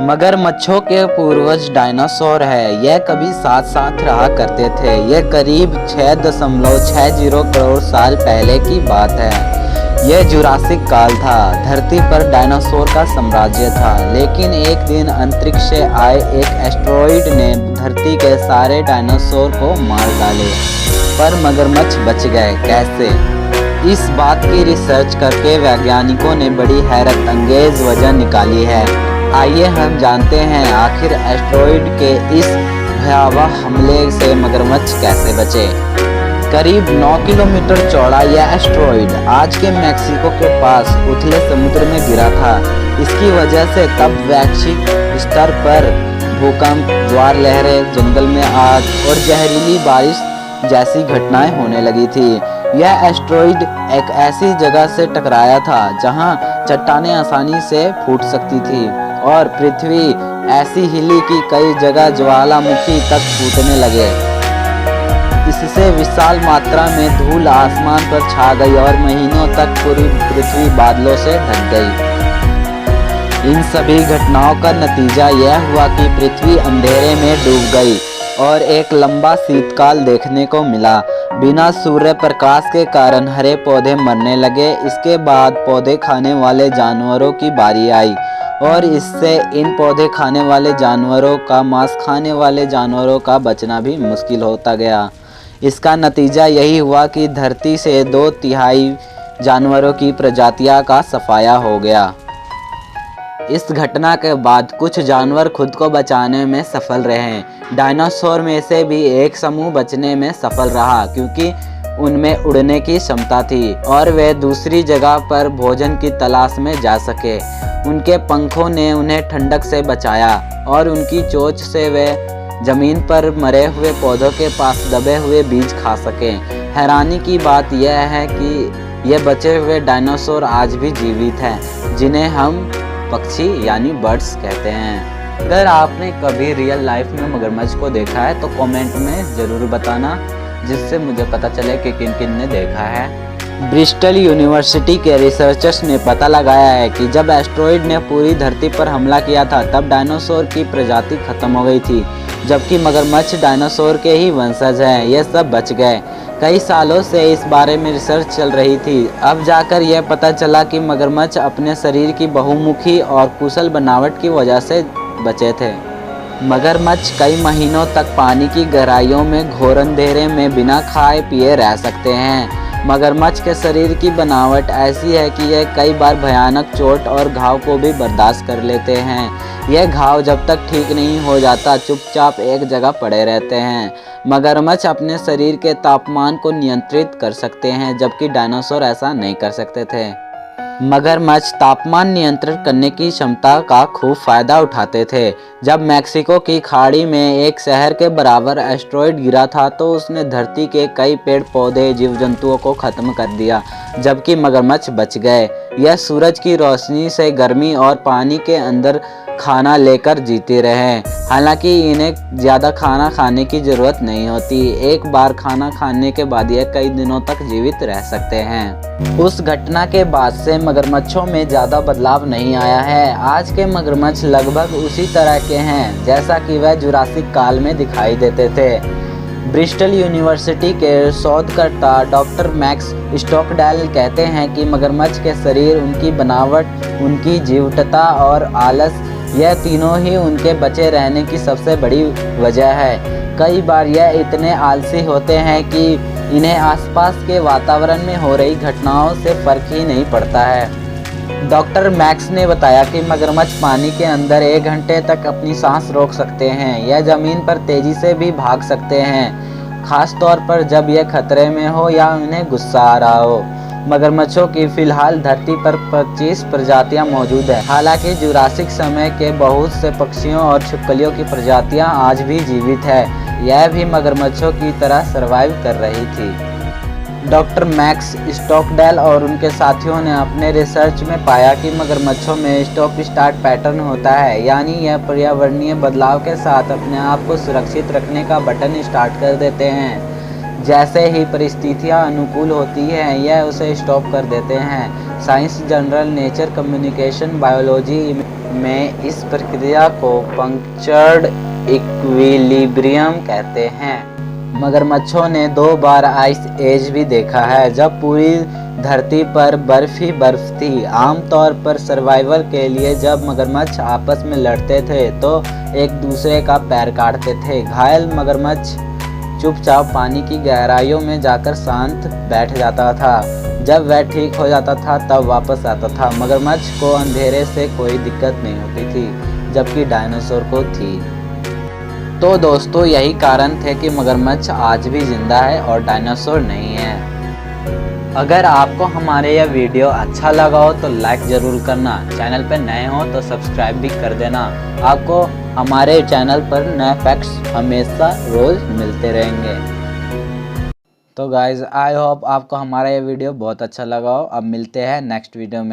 मगरमच्छों के पूर्वज डायनासोर है। यह कभी साथ साथ रहा करते थे। यह करीब 6.60 करोड़ साल पहले की बात है। यह जुरासिक काल था। धरती पर डायनासोर का साम्राज्य था, लेकिन एक दिन अंतरिक्ष से आए एक एस्टेरॉयड ने धरती के सारे डायनासोर को मार डाले, पर मगरमच्छ बच गए। कैसे? इस बात की रिसर्च करके वैज्ञानिकों ने बड़ी हैरत अंगेज वजह निकाली है। आइए हम जानते हैं आखिर एस्टेरॉयड के इस भयावह हमले से मगरमच्छ कैसे बचे। करीब 9 किलोमीटर चौड़ा यह एस्टेरॉयड आज के मैक्सिको के पास उथले समुद्र में गिरा था। इसकी वजह से तब वैश्विक स्तर पर भूकंप, ज्वार लहरें, जंगल में आग और जहरीली बारिश जैसी घटनाएं होने लगी थी। यह एस्टेरॉयड एक ऐसी जगह से टकराया था जहां चट्टानें आसानी से फूट सकती थी और पृथ्वी ऐसी हिली कि कई जगह ज्वालामुखी तक फूटने लगे। इससे विशाल मात्रा में धूल आसमान पर छा गई और महीनों तक पूरी पृथ्वी बादलों से ढक गई। इन सभी घटनाओं का नतीजा यह हुआ कि पृथ्वी अंधेरे में डूब गई और एक लंबा शीतकाल देखने को मिला। बिना सूर्य प्रकाश के कारण हरे पौधे मरने लगे। इसके बाद पौधे खाने वाले जानवरों की बारी आई और इससे इन पौधे खाने वाले जानवरों का, मांस खाने वाले जानवरों का बचना भी मुश्किल होता गया। इसका नतीजा यही हुआ कि धरती से 2/3 जानवरों की प्रजातियां का सफाया हो गया। इस घटना के बाद कुछ जानवर खुद को बचाने में सफल रहे। डायनासोर में से भी एक समूह बचने में सफल रहा, क्योंकि उनमें उड़ने की क्षमता थी और वे दूसरी जगह पर भोजन की तलाश में जा सके। उनके पंखों ने उन्हें ठंडक से बचाया और उनकी चोंच से वे जमीन पर मरे हुए पौधों के पास दबे हुए बीज खा सके। हैरानी की बात यह है कि ये बचे हुए डायनासोर आज भी जीवित हैं, जिन्हें हम पक्षी यानी बर्ड्स कहते हैं। अगर आपने कभी रियल लाइफ में मगरमच्छ को देखा है तो कमेंट में ज़रूर बताना, जिससे मुझे पता चले कि किन किन ने देखा है। ब्रिस्टल यूनिवर्सिटी के रिसर्चर्स ने पता लगाया है कि जब एस्टेरॉयड ने पूरी धरती पर हमला किया था तब डायनासोर की प्रजाति खत्म हो गई थी, जबकि मगरमच्छ डायनासोर के ही वंशज हैं। ये सब बच गए। कई सालों से इस बारे में रिसर्च चल रही थी। अब जाकर यह पता चला कि मगरमच्छ अपने शरीर की बहुमुखी और कुशल बनावट की वजह से बचे थे। मगरमच्छ कई महीनों तक पानी की गहराइयों में घोर अंधेरे में बिना खाए पिए रह सकते हैं। मगरमच्छ के शरीर की बनावट ऐसी है कि यह कई बार भयानक चोट और घाव को भी बर्दाश्त कर लेते हैं। यह घाव जब तक ठीक नहीं हो जाता चुपचाप एक जगह पड़े रहते हैं। मगरमच्छ अपने शरीर के तापमान को नियंत्रित कर सकते हैं, जबकि डायनासोर ऐसा नहीं कर सकते थे। मगरमच्छ तापमान नियंत्रित करने की क्षमता का खूब फायदा उठाते थे। जब मैक्सिको की खाड़ी में एक शहर के बराबर एस्टेरॉयड गिरा था तो उसने धरती के कई पेड़ पौधे, जीव जंतुओं को खत्म कर दिया, जबकि मगरमच्छ बच गए। यह सूरज की रोशनी से गर्मी और पानी के अंदर खाना लेकर जीते रहे। हालांकि इन्हें ज़्यादा खाना खाने की ज़रूरत नहीं होती। एक बार खाना खाने के बाद यह कई दिनों तक जीवित रह सकते हैं। उस घटना के बाद से मगरमच्छों में ज़्यादा बदलाव नहीं आया है। आज के मगरमच्छ लगभग उसी तरह के हैं जैसा कि वह जुरासिक काल में दिखाई देते थे। ब्रिस्टल यूनिवर्सिटी के शोधकर्ता डॉक्टर मैक्स स्टॉकडेल कहते हैं कि मगरमच्छ के शरीर, उनकी बनावट, उनकी जीवटता और आलस, यह तीनों ही उनके बचे रहने की सबसे बड़ी वजह है। कई बार यह इतने आलसी होते हैं कि इन्हें आसपास के वातावरण में हो रही घटनाओं से फर्क ही नहीं पड़ता है। डॉक्टर मैक्स ने बताया कि मगरमच्छ पानी के अंदर 1 घंटे तक अपनी सांस रोक सकते हैं। यह जमीन पर तेजी से भी भाग सकते हैं, खास तौर पर जब यह खतरे में हो या उन्हें गुस्सा आ रहा हो। मगरमच्छों की फिलहाल धरती पर 25 प्रजातियां मौजूद हैं। हालांकि जुरासिक समय के बहुत से पक्षियों और छिपकलियों की प्रजातियां आज भी जीवित है। यह भी मगरमच्छों की तरह सरवाइव कर रही थी। डॉक्टर मैक्स स्टॉकडेल और उनके साथियों ने अपने रिसर्च में पाया कि मगरमच्छों में स्टॉप स्टार्ट पैटर्न होता है, यानी यह पर्यावरणीय बदलाव के साथ अपने आप को सुरक्षित रखने का बटन स्टार्ट कर देते हैं। जैसे ही परिस्थितियां अनुकूल होती हैं, यह उसे स्टॉप कर देते हैं। Science journal nature communication biology में इस प्रक्रिया को पंक्चर्ड इक्विलिब्रियम कहते हैं। मगरमच्छों ने 2 बार आइस एज भी देखा है, जब पूरी धरती पर बर्फ ही बर्फ थी। आमतौर पर सर्वाइवल के लिए जब मगरमच्छ आपस में लड़ते थे तो एक दूसरे का पैर काटते थे। घायल मगरमच्छ चुपचाप पानी की गहराइयों में जाकर शांत बैठ जाता था। जब वह ठीक हो जाता था तब वापस आता था। मगरमच्छ को अंधेरे से कोई दिक्कत नहीं होती थी, जबकि डायनासोर को थी। तो दोस्तों, यही कारण थे कि मगरमच्छ आज भी जिंदा है और डायनासोर नहीं है। अगर आपको हमारे यह वीडियो अच्छा लगा हो तो लाइक ज़रूर करना। चैनल पर नए हो तो सब्सक्राइब भी कर देना। आपको हमारे चैनल पर नए फैक्ट्स हमेशा रोज़ मिलते रहेंगे। तो गाइज़, आई होप आपको हमारा ये वीडियो बहुत अच्छा लगा हो। अब मिलते हैं नेक्स्ट वीडियो में।